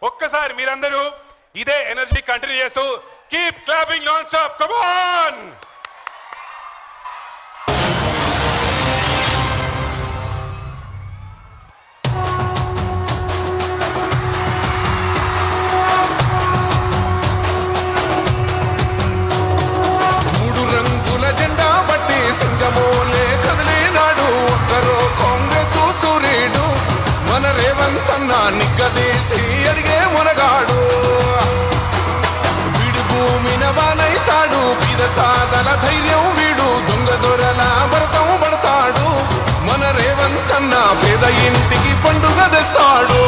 ఒక్కసారి మీరందరూ ఇదే ఎనర్జీ కంటిన్యూ చేస్తూ keep clapping non stop, come on. నిగ్గదీసి అడిగే మునగాడు వీడు భూమి నవానైతాడు, బీద సాదల ధైర్యం వీడు, దొంగ దొరల భరతం పడతాడు. మన రేవంతన్న పేద ఇంటికి పండుగ తెస్తాడు.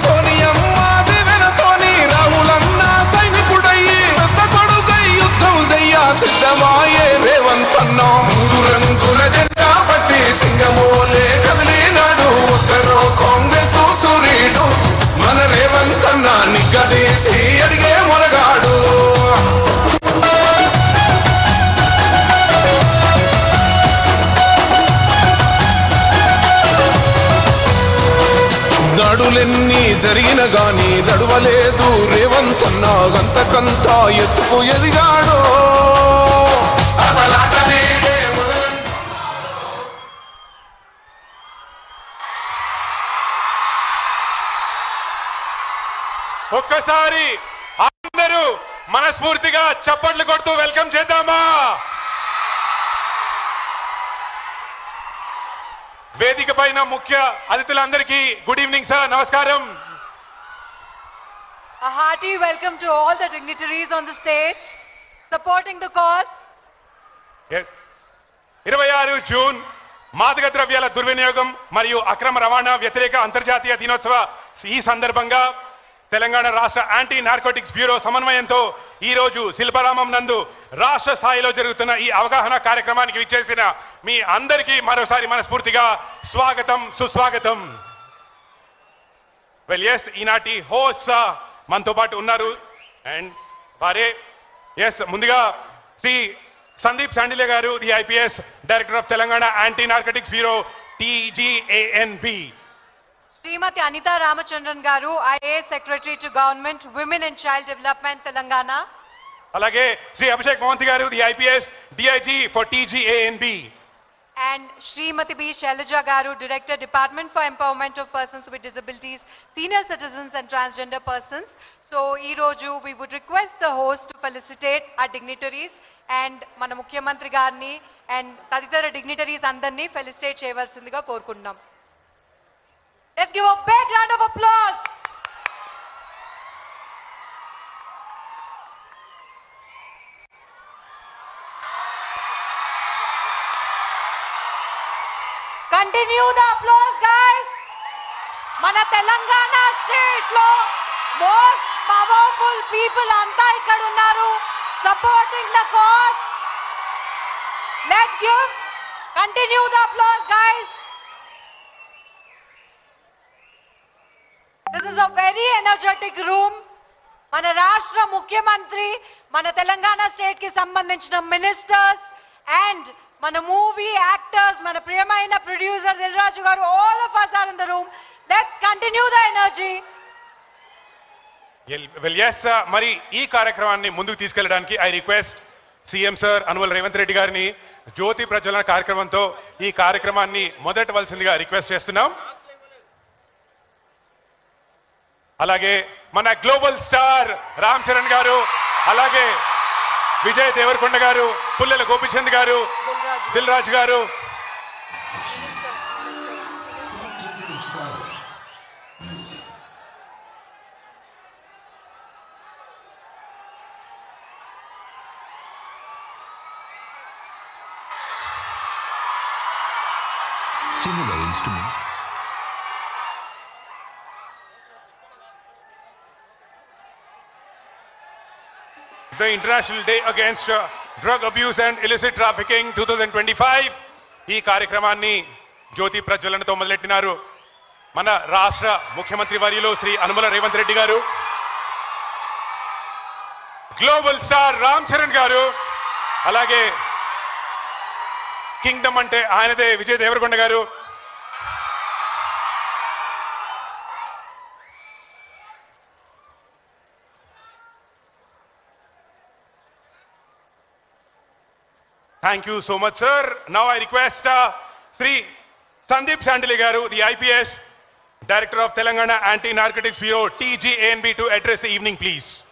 సోనియమ్మ దివెనతోని రాహులన్న సైనికుడయ్యి పెద్ద కొడుకై యుద్ధం చెయ్య సిద్ధమాయే రేవంతన్న. 3 రంగుల జెండా పట్టి సింగమోలే కదిలినాడు, ఒక్కరో కాంగ్రెస్ సూర్యుడు, మన రేవంతన్న నిగ్గదీసి అడిగే మునగాడు. దాడులెన్ని జరిగిన గాని దడువలేదు రేవంతన్న, గంతకంతా ఎత్తుకు ఎదిగాడు. ఒక్కసారి అందరూ మనస్ఫూర్తిగా చప్పట్లు కొడుతూ వెల్కమ్ చేద్దామా? వేదిక పైన ముఖ్య అతిథులందరికీ గుడ్ ఈవినింగ్ సార్, నమస్కారం. A hearty welcome to all the dignitaries on the stage supporting the cause. 26 June మాదక ద్రవ్యాల దుర్వినియోగం మరియు అక్రమ రవాణా వ్యతిరేక అంతర్జాతీయ దినోత్సవ ఈ సందర్భంగా తెలంగాణ రాష్ట్ర యాంటీ నార్కోటిక్స్ బ్యూరో సమన్వయంతో ఈ రోజు శిల్పారామం నందు రాష్ట్ర స్థాయిలో జరుగుతున్న ఈ అవగాహన కార్యక్రమానికి విచ్చేసిన మీ అందరికీ మరోసారి మనస్ఫూర్తిగా స్వాగతం, సుస్వాగతం. వెల్ ఎస్, ఈనాటి హోస్ట్ మనతో పాటు ఉన్నారు అండ్ వారే ముందుగా శ్రీ సందీప్ శాండిలే గారు, the IPS director of Telangana anti narcotics bureau TGANB. Srimati Anita Ramachandran garu, IAS Secretary to Government, Women and Child Development, Telangana. అలాగే శ్రీ అభిషేక్ మోహంతి గారు, the IPS DIG for TGANB. And Srimati B. Shailaja garu, Director, Department for Empowerment of Persons with Disabilities, Senior Citizens and Transgender Persons. So, ee roju we would request the host to felicitate our dignitaries and mana Mukhyamantri garni and taditara dignitaries andarni felicitate cheyavalsindiga korukunnam. Let's give a big round of applause. Continue the applause, guys. Mana Telangana state lo most powerful people anta ikkada unnaru supporting the cause. Let's continue the applause, guys. This is a very energetic room. Mana Rashtra Mukhyamantri, mana Telangana state ki sambandhinchina ministers and mana movie actors, mana priyamaina producer Dilraju garu, all of us are in the room. Let's continue the energy. Well yes, మరి ఈ కార్యక్రమాన్ని ముందుకు తీసుకెళ్లడానికి I request CM sir అనువల్ రేవంత్ రెడ్డి గారిని జ్యోతి ప్రజ్వలన కార్యక్రమంతో ఈ కార్యక్రమాన్ని మొదటవలసిందిగా రిక్వెస్ట్ చేస్తున్నాం. అలాగే మన గ్లోబల్ స్టార్ రామ్ చరణ్ గారు, అలాగే విజయ్ దేవరకొండ గారు, పుల్లెల గోపిచంద్ గారు, దిల్ రాజు గారు, similar instruments. The International Day Against Drug Abuse and Illicit Trafficking 2025 ఈ కార్యక్రమాన్ని జ్యోతి ప్రజ్వలనతో మొదలెట్టినారు మన రాష్ట్ర ముఖ్యమంత్రి వర్యులు శ్రీ అనుమల రేవంత్ రెడ్డి గారు, గ్లోబల్ స్టార్ రామ్ చరణ్ గారు, అలాగే కింగ్డమ్ అంటే ఆయనదే విజయ్ దేవరకొండ గారు, Thank you so much, sir. Now I request Sri Sandeep Sandili Garu, the IPS, Director of Telangana Anti-Narcotics Bureau, TGANB, to address the evening, please.